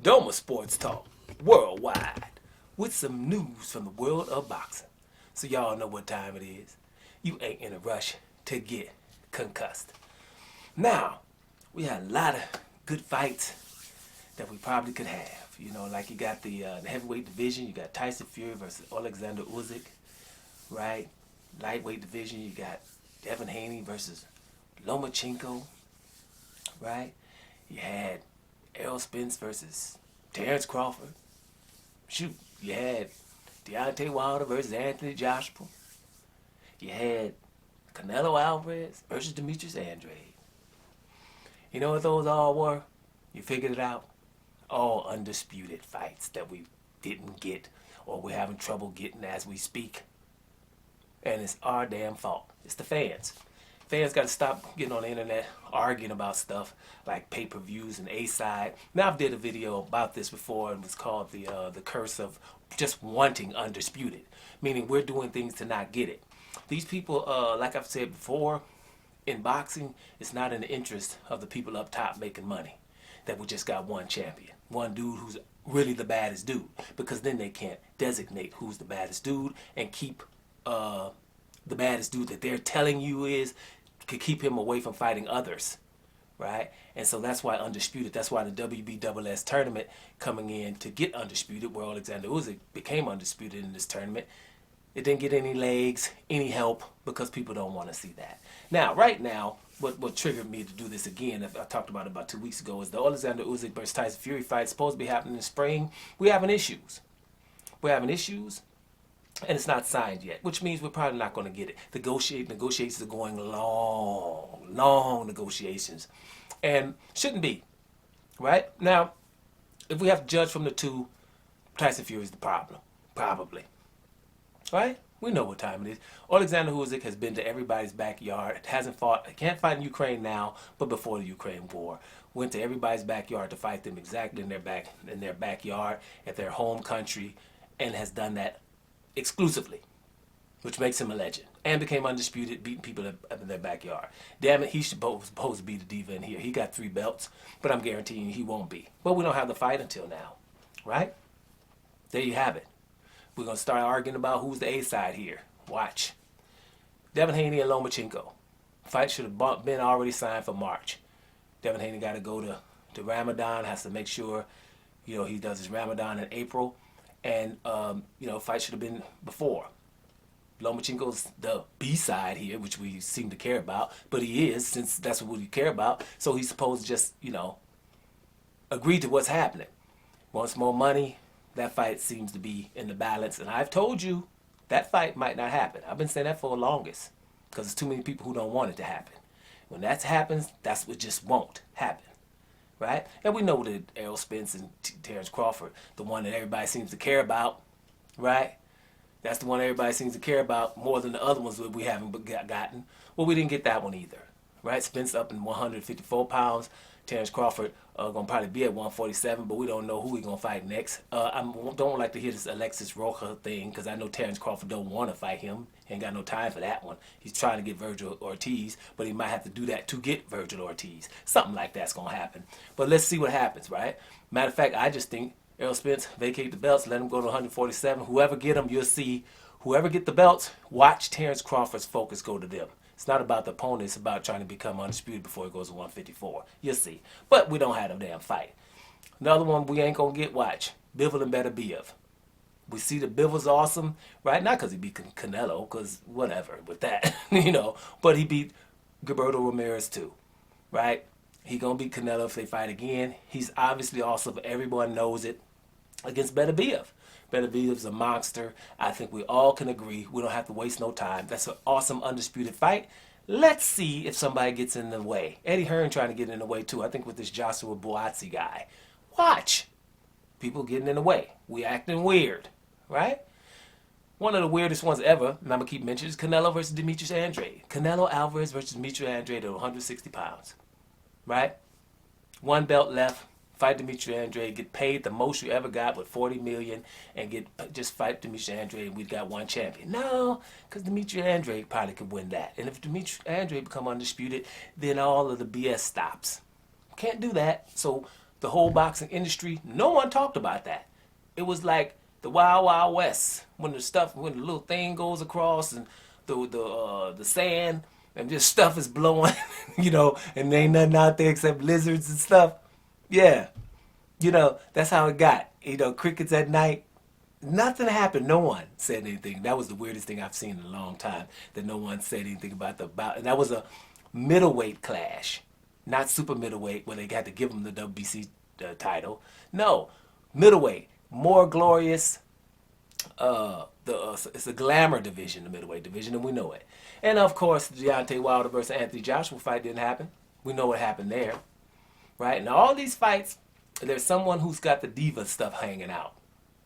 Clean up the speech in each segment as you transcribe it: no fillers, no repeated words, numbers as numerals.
Doma Sports Talk worldwide with some news from the world of boxing. So y'all know what time it is. You ain't in a rush to get concussed. Now, we had a lot of good fights that we probably could have. You know, like you got the heavyweight division, you got Tyson Fury versus Alexander-Usyk, right? Lightweight division, you got Devin Haney versus Lomachenko, right? You had Errol Spence versus Terrence Crawford. Shoot, you had Deontay Wilder versus Anthony Joshua. You had Canelo Alvarez versus Demetrius Andrade. You know what those all were? You figured it out? All undisputed fights that we didn't get or we're having trouble getting as we speak. And it's our damn fault. It's the fans. Fans got to stop getting on the internet arguing about stuff like pay-per-views and A-side. Now, I've did a video about this before. It was called the curse of just wanting undisputed, meaning we're doing things to not get it. These people, like I've said before, in boxing, it's not in the interest of the people up top making money that we just got one champion, one dude who's really the baddest dude, because then they can't designate who's the baddest dude and keep the baddest dude that they're telling you is, could keep him away from fighting others, right? And so that's why undisputed. That's why the WBSS tournament coming in to get undisputed, where Alexander-Usyk became undisputed in this tournament, it didn't get any legs, any help, because people don't want to see that. Now, right now, what triggered me to do this again, I talked about it about 2 weeks ago, is the Alexander-Usyk versus Tyson Fury fight supposed to be happening in spring. We're having issues. We're having issues. And it's not signed yet, which means we're probably not going to get it. Negotiations are going long negotiations. And shouldn't be, right? Now, if we have to judge from the two, Tyson Fury is the problem, probably. Right? We know what time it is. Alexander-Usyk has been to everybody's backyard. Hasn't fought, can't fight in Ukraine now, but before the Ukraine war. Went to everybody's backyard to fight them exactly in their backyard, at their home country, and has done that exclusively, which makes him a legend, and became undisputed, beating people up in their backyard. Damn it, he's supposed to be the diva in here. He got 3 belts, but I'm guaranteeing he won't be. But we don't have the fight until now, right? There you have it. We're going to start arguing about who's the A-side here. Watch. Devin Haney and Lomachenko. Fight should have been already signed for March. Devin Haney got to go to Ramadan, has to make sure, he does his Ramadan in April. And, fight should have been before. Lomachenko's the B-side here, which we seem to care about. But he is, since that's what we care about. So he's supposed to just, agree to what's happening. Wants more money. That fight seems to be in the balance. And I've told you that fight might not happen. I've been saying that for the longest. Because there's too many people who don't want it to happen. When that happens, that's what just won't happen. Right? And we know that Errol Spence and Terrence Crawford, the one that everybody seems to care about, right? That's the one everybody seems to care about more than the other ones that we haven't gotten. Well, we didn't get that one either, right? Spence up in 154 pounds. Terrence Crawford going to probably be at 147, but we don't know who he's going to fight next. I don't like to hear this Alexis Rocha thing, because I know Terrence Crawford don't want to fight him. He ain't got no time for that one. He's trying to get Virgil Ortiz, but he might have to do that to get Virgil Ortiz. Something like that's going to happen. But let's see what happens, right? Matter of fact, I just think Errol Spence, vacate the belts, let him go to 147. Whoever get them, you'll see. Whoever get the belts, watch Terrence Crawford's focus go to them. It's not about the opponent. It's about trying to become undisputed before it goes to 154. You'll see. But we don't have a damn fight. Another one we ain't going to get, watch. Bivol and Beterbiev. We see that Bivol's awesome, right? Not because he beat Canelo, because whatever with that, But he beat Gilberto Ramirez too, right? He going to beat Canelo if they fight again. He's obviously awesome. Everyone knows it. Against Beterbiev. Beterbiev's a monster. I think we all can agree. We don't have to waste no time. That's an awesome undisputed fight. Let's see if somebody gets in the way. Eddie Hearn trying to get in the way too. I think with this Joshua Buatsi guy. Watch. People getting in the way. We acting weird. Right? One of the weirdest ones ever, and I'm going to keep mentioning, is Canelo versus Demetrius Andrade. Canelo Alvarez versus Demetrius Andrade at 160 pounds. Right? 1 belt left. Fight Demetrius Andrade, get paid the most you ever got with $40 million, and just fight Demetrius Andrade, and we've got 1 champion. No, because Demetrius Andrade probably could win that. And if Demetrius Andrade become undisputed, then all of the BS stops. Can't do that. So the whole boxing industry, no one talked about that. It was like the Wild Wild West when when the little thing goes across and the sand and just stuff is blowing, and there ain't nothing out there except lizards and stuff. Yeah, that's how it got. Crickets at night. Nothing happened. No one said anything. That was the weirdest thing I've seen in a long time. That no one said anything about and that was a middleweight clash, not super middleweight where they had to give them the WBC title. No, middleweight, more glorious. It's a glamour division, the middleweight division, and we know it. And of course, the Deontay Wilder versus Anthony Joshua fight didn't happen. We know what happened there, right? And all these fights, there's someone who's got the diva stuff hanging out,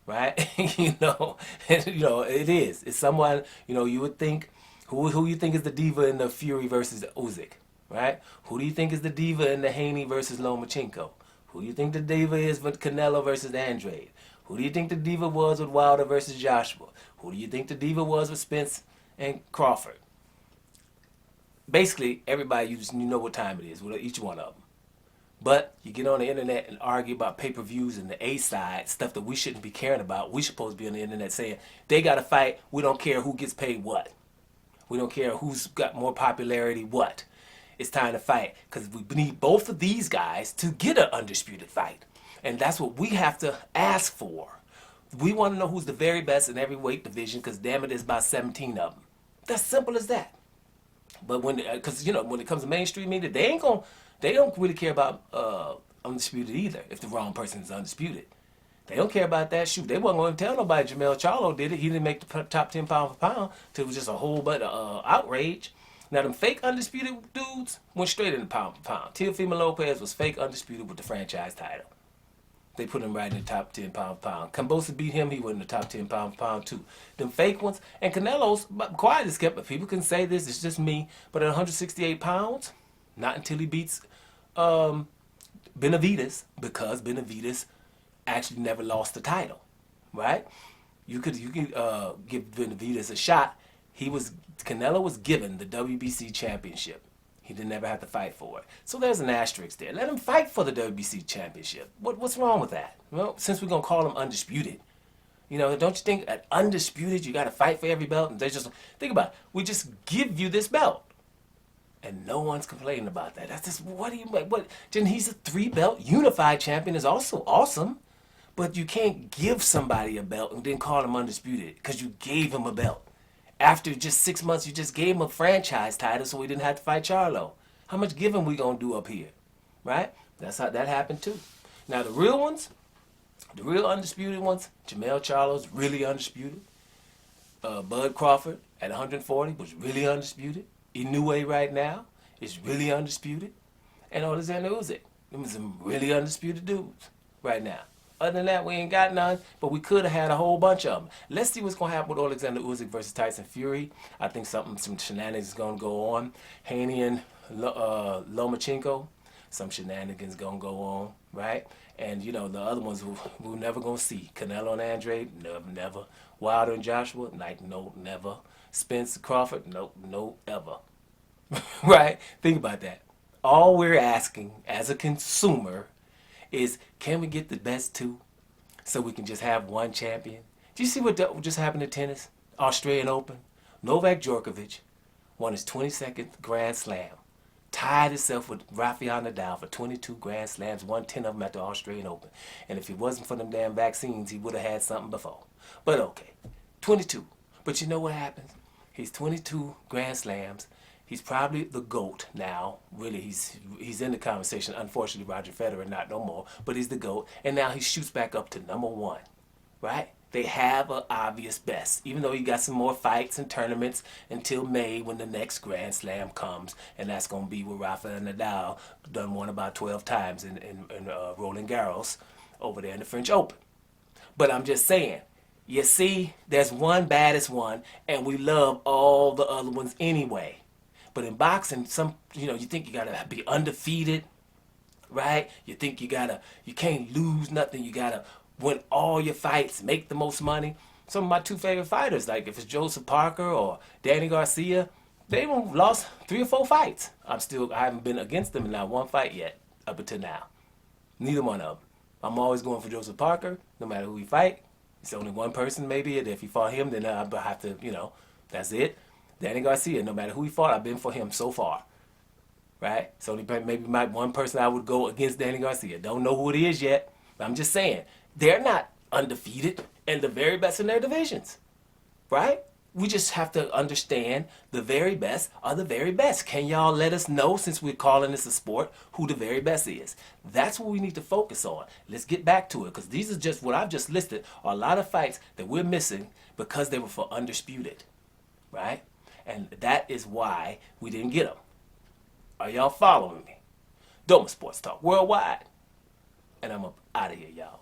right? It is. It's someone you would think who you think is the diva in the Fury versus Usyk, right? Who do you think is the diva in the Haney versus Lomachenko? Who do you think the diva is with Canelo versus Andrade? Who do you think the diva was with Wilder versus Joshua? Who do you think the diva was with Spence and Crawford? Basically, everybody, you know what time it is with each one of them. But you get on the internet and argue about pay-per-views and the A-side, stuff that we shouldn't be caring about. We're supposed to be on the internet saying, they got to fight, we don't care who gets paid what. We don't care who's got more popularity what. It's time to fight because we need both of these guys to get an undisputed fight. And that's what we have to ask for. We want to know who's the very best in every weight division because damn it, there's about 17 of them. That's simple as that. But when it comes to mainstream media, they don't really care about undisputed either if the wrong person is undisputed. They don't care about that. Shoot, they wasn't going to tell nobody Jamel Charlo did it. He didn't make the top 10 pound for pound till it was just a whole bunch of outrage. Now, them fake undisputed dudes went straight into pound for pound. Teofimo Lopez was fake undisputed with the franchise title. They put him right in the top 10 pound for pound. Kambosa beat him, he was in the top 10 pound for pound too. Them fake ones, and Canelo's quiet as kept, but people can say this, it's just me, but at 168 pounds, not until he beats Benavidez, because Benavidez actually never lost the title, right? You could give Benavidez a shot. Canelo was given the WBC championship. He didn't ever have to fight for it. So there's an asterisk there. Let him fight for the WBC championship. What's wrong with that? Well, since we're going to call him undisputed, don't you think at undisputed you got to fight for every belt? And they just, think about it. We just give you this belt. And no one's complaining about that. That's just, what do you make? Then he's a 3-belt unified champion is also awesome. But you can't give somebody a belt and then call him undisputed because you gave him a belt. After just 6 months, you just gave him a franchise title so we didn't have to fight Charlo. How much giving we going to do up here? Right? That's how that happened too. Now the real ones, the real undisputed ones, Jamel Charlo's really undisputed. Bud Crawford at 140 was really undisputed. Inoue right now is really undisputed. And Alexander Usyk, them some really undisputed dudes right now. Other than that, we ain't got none, but we could have had a whole bunch of them. Let's see what's going to happen with Alexander Usyk versus Tyson Fury. I think some shenanigans is going to go on. Haney and Lomachenko, some shenanigans going to go on, right? And, the other ones we're never going to see. Canelo and Andrade, never. Wilder and Joshua, no, never. Spence Crawford, no, ever. Right? Think about that. All we're asking as a consumer is, can we get the best two so we can just have one champion? Do you see what just happened to tennis? Australian Open. Novak Djokovic won his 22nd Grand Slam. Tied himself with Rafael Nadal for 22 Grand Slams, won 10 of them at the Australian Open. And if it wasn't for them damn vaccines, he would have had something before. But okay, 22. But you know what happens? He's 22 Grand Slams. He's probably the GOAT now. Really, he's in the conversation. Unfortunately, Roger Federer not no more, but he's the GOAT. And now he shoots back up to #1, right? They have an obvious best, even though he got some more fights and tournaments until May when the next Grand Slam comes, and that's going to be with Rafael Nadal, done won about 12 times in Roland Garros over there in the French Open. But I'm just saying, you see, there's one baddest one, and we love all the other ones anyway. But in boxing, you think you gotta be undefeated, right? You think you can't lose nothing. You gotta win all your fights, make the most money. Some of my two favorite fighters, like if it's Joseph Parker or Danny Garcia, they've lost 3 or 4 fights. I haven't been against them in not one fight yet, up until now. Neither one of them. I'm always going for Joseph Parker, no matter who we fight. It's only one person maybe, and if he fought him, then I have to, that's it. Danny Garcia, no matter who he fought, I've been for him so far. Right? It's only maybe one person I would go against Danny Garcia. Don't know who it is yet. But I'm just saying, they're not undefeated and the very best in their divisions. Right? We just have to understand the very best are the very best. Can y'all let us know, since we're calling this a sport, who the very best is? That's what we need to focus on. Let's get back to it, because these are just what I've just listed are a lot of fights that we're missing because they were for undisputed. Right? And that is why we didn't get them. Are y'all following me? Doma Sports Talk Worldwide. And I'm up out of here, y'all.